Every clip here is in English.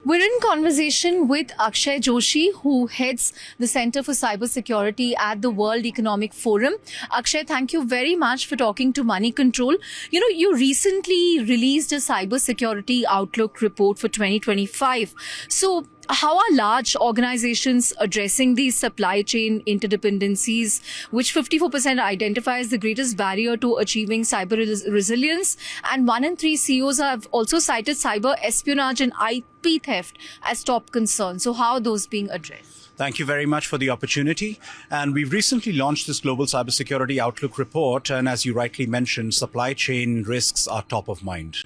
We're in conversation with Akshay Joshi, who heads the Center for Cybersecurity at the World Economic Forum. Akshay, thank you very much for talking to Money Control. You know, you recently released a cybersecurity outlook report for 2025. So, how are large organizations addressing these supply chain interdependencies, which 54% identify as the greatest barrier to achieving cyber resilience? And 1 in 3 CEOs have also cited cyber espionage and IP theft as top concerns. So how are those being addressed? Thank you very much for the opportunity. And we've recently launched this Global Cybersecurity Outlook report. And as you rightly mentioned, supply chain risks are top of mind.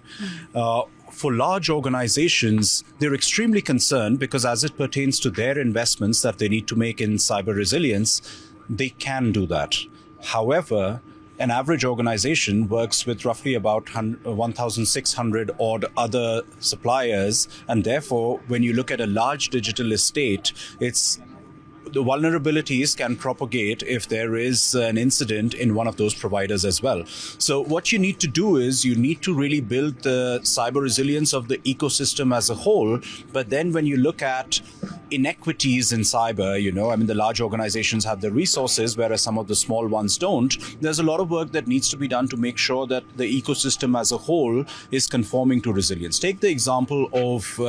For large organizations, they're extremely concerned because as it pertains to their investments that they need to make in cyber resilience, they can do that. However, an average organization works with roughly about 1,600 odd other suppliers. And therefore, when you look at a large digital estate, the vulnerabilities can propagate if there is an incident in one of those providers as well. So what you need to do is you need to really build the cyber resilience of the ecosystem as a whole. But then when you look at inequities in cyber, the large organizations have the resources, whereas some of the small ones don't. There's a lot of work that needs to be done to make sure that the ecosystem as a whole is conforming to resilience. Take the example of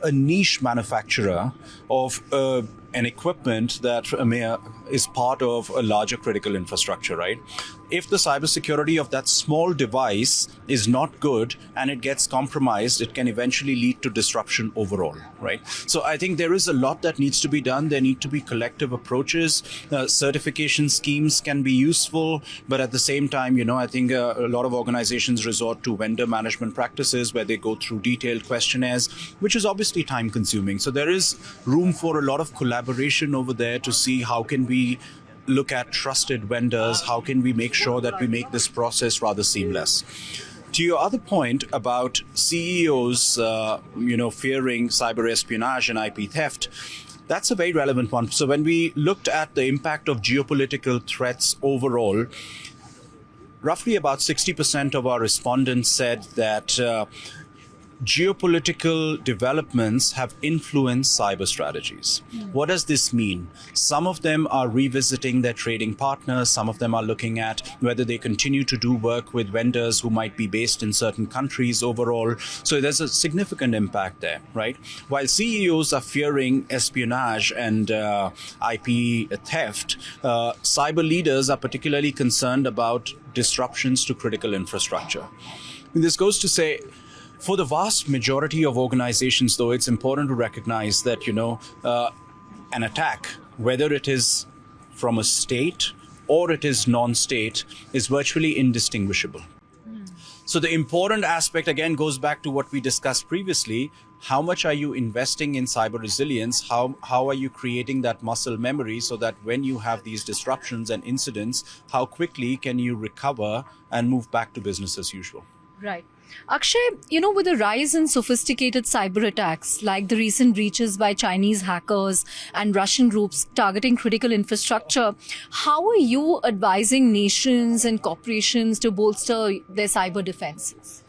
a niche manufacturer of an equipment that is part of a larger critical infrastructure, right? If the cybersecurity of that small device is not good and it gets compromised, it can eventually lead to disruption overall, right? So I think there is a lot that needs to be done. There need to be collective approaches. Certification schemes can be useful, but at the same time, I think a lot of organizations resort to vendor management practices where they go through detailed questionnaires, which is obviously time consuming. So there is room for a lot of collaboration over there to see how can we look at trusted vendors, how can we make sure that we make this process rather seamless. To your other point about CEOs, fearing cyber espionage and IP theft, that's a very relevant one. So when we looked at the impact of geopolitical threats overall, roughly about 60% of our respondents said that geopolitical developments have influenced cyber strategies. What does this mean? Some of them are revisiting their trading partners. Some of them are looking at whether they continue to do work with vendors who might be based in certain countries overall. So there's a significant impact there, right? While CEOs are fearing espionage and IP theft, cyber leaders are particularly concerned about disruptions to critical infrastructure. And this goes to say, for the vast majority of organizations, though, it's important to recognize that, an attack, whether it is from a state or it is non-state, is virtually indistinguishable. So the important aspect, again, goes back to what we discussed previously. How much are you investing in cyber resilience? How are you creating that muscle memory so that when you have these disruptions and incidents, how quickly can you recover and move back to business as usual? Right. Akshay, with the rise in sophisticated cyber attacks, like the recent breaches by Chinese hackers and Russian groups targeting critical infrastructure, how are you advising nations and corporations to bolster their cyber defenses?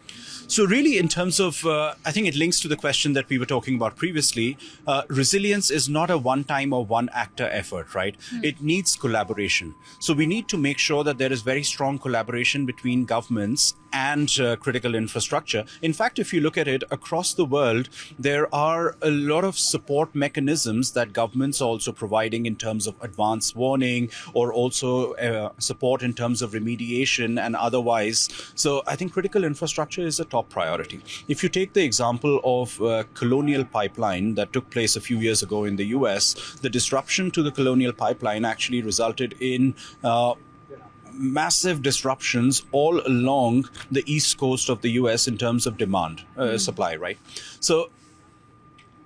So really, in terms of, I think it links to the question that we were talking about previously. Resilience is not a one-time or one-actor effort, right? It needs collaboration. So we need to make sure that there is very strong collaboration between governments and critical infrastructure. In fact, if you look at it across the world, there are a lot of support mechanisms that governments are also providing in terms of advance warning or also support in terms of remediation and otherwise. So I think critical infrastructure is a top priority. If you take the example of Colonial Pipeline that took place a few years ago in the US, the disruption to the Colonial Pipeline actually resulted in massive disruptions all along the east coast of the US in terms of demand, supply, right? So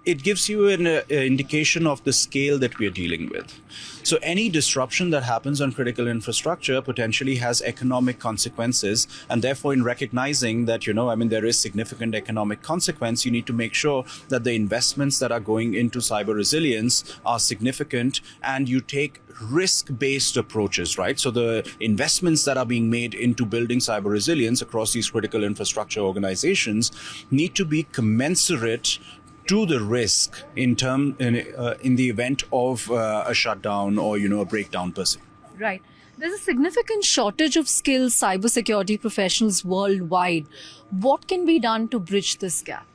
it gives you an indication of the scale that we're dealing with. So any disruption that happens on critical infrastructure potentially has economic consequences. And therefore, in recognizing that, there is significant economic consequence, you need to make sure that the investments that are going into cyber resilience are significant and you take risk-based approaches, right? So the investments that are being made into building cyber resilience across these critical infrastructure organizations need to be commensurate to the risk in the event of a shutdown or a breakdown per se. Right. There's a significant shortage of skilled cybersecurity professionals worldwide. What can be done to bridge this gap?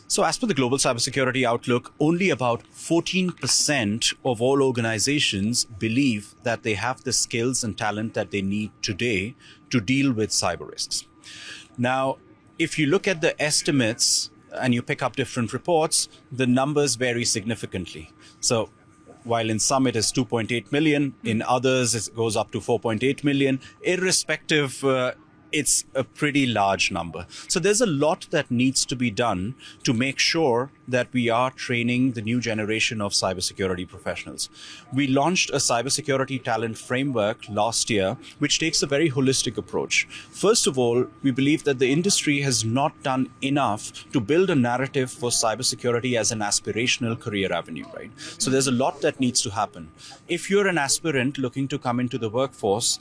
So as per the Global Cybersecurity Outlook, only about 14% of all organizations believe that they have the skills and talent that they need today to deal with cyber risks. Now, if you look at the estimates and you pick up different reports, the numbers vary significantly. So while in some it is 2.8 million, in others it goes up to 4.8 million, irrespective, it's a pretty large number. So there's a lot that needs to be done to make sure that we are training the new generation of cybersecurity professionals. We launched a cybersecurity talent framework last year, which takes a very holistic approach. First of all, we believe that the industry has not done enough to build a narrative for cybersecurity as an aspirational career avenue, right? So there's a lot that needs to happen. If you're an aspirant looking to come into the workforce,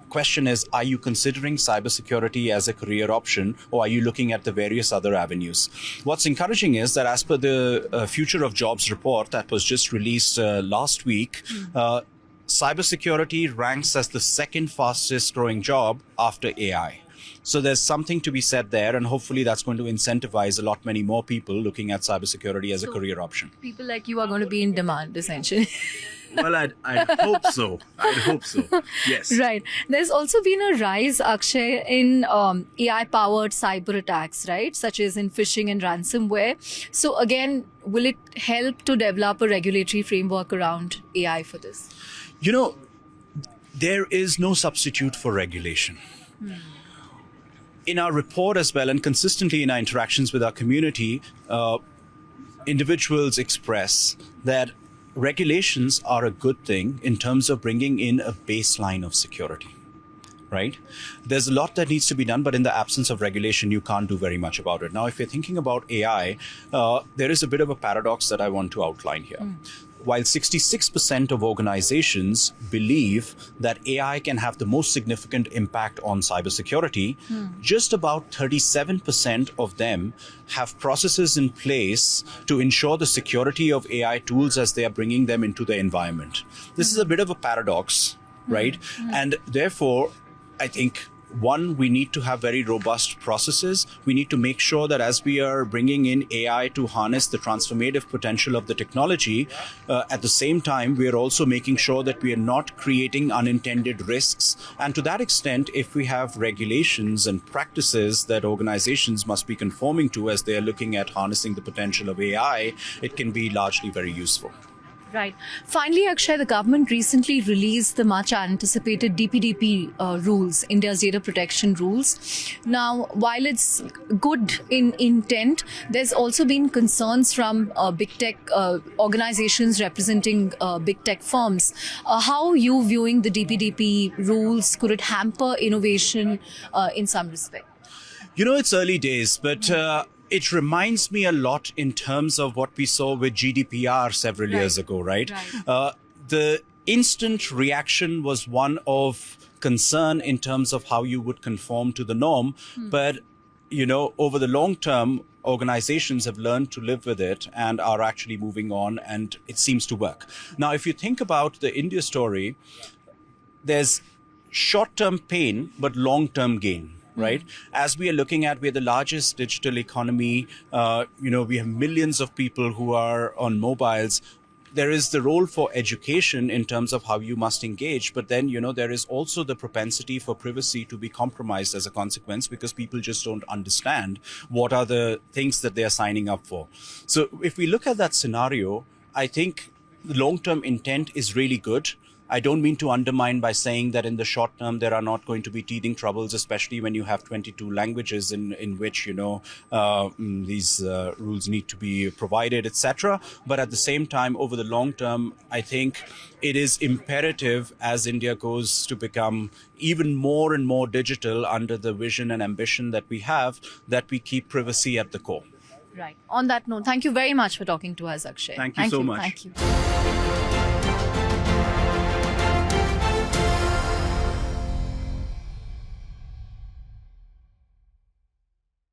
question is, are you considering cybersecurity as a career option, or are you looking at the various other avenues? What's encouraging is that as per the Future of Jobs report that was just released last week, cybersecurity ranks as the second fastest growing job after AI. So there's something to be said there, and hopefully that's going to incentivize a lot many more people looking at cybersecurity as a career option. People like you are going to be in demand, essentially. Well, I'd hope so. I'd hope so. Yes. Right. There's also been a rise, Akshay, in AI-powered cyber attacks, right? Such as in phishing and ransomware. So again, will it help to develop a regulatory framework around AI for this? There is no substitute for regulation. In our report as well, and consistently in our interactions with our community, individuals express that regulations are a good thing in terms of bringing in a baseline of security, right? There's a lot that needs to be done, but in the absence of regulation, you can't do very much about it. Now, if you're thinking about AI, there is a bit of a paradox that I want to outline here. While 66% of organizations believe that AI can have the most significant impact on cybersecurity, just about 37% of them have processes in place to ensure the security of AI tools as they are bringing them into the environment. This is a bit of a paradox, right? And therefore, I think, one, we need to have very robust processes. We need to make sure that as we are bringing in AI to harness the transformative potential of the technology, at the same time, we are also making sure that we are not creating unintended risks. And to that extent, if we have regulations and practices that organizations must be conforming to as they are looking at harnessing the potential of AI, it can be largely very useful. Right. Finally, Akshay, the government recently released the much anticipated DPDP rules, India's data protection rules. Now, while it's good in intent, there's also been concerns from big tech organizations representing big tech firms. How are you viewing the DPDP rules? Could it hamper innovation in some respect? It's early days, but it reminds me a lot in terms of what we saw with GDPR several years ago, right? The instant reaction was one of concern in terms of how you would conform to the norm. But, over the long term, organizations have learned to live with it and are actually moving on, and it seems to work. Now, if you think about the India story, there's short-term pain, but long-term gain. Right? As we are looking at, we're the largest digital economy. We have millions of people who are on mobiles. There is the role for education in terms of how you must engage. But then, there is also the propensity for privacy to be compromised as a consequence because people just don't understand what are the things that they are signing up for. So if we look at that scenario, I think the long-term intent is really good. I don't mean to undermine by saying that in the short term, there are not going to be teething troubles, especially when you have 22 languages in which, these rules need to be provided, etc. But at the same time, over the long term, I think it is imperative as India goes to become even more and more digital under the vision and ambition that we have, that we keep privacy at the core. Right. On that note, thank you very much for talking to us, Akshay. Thank you so much. Thank you.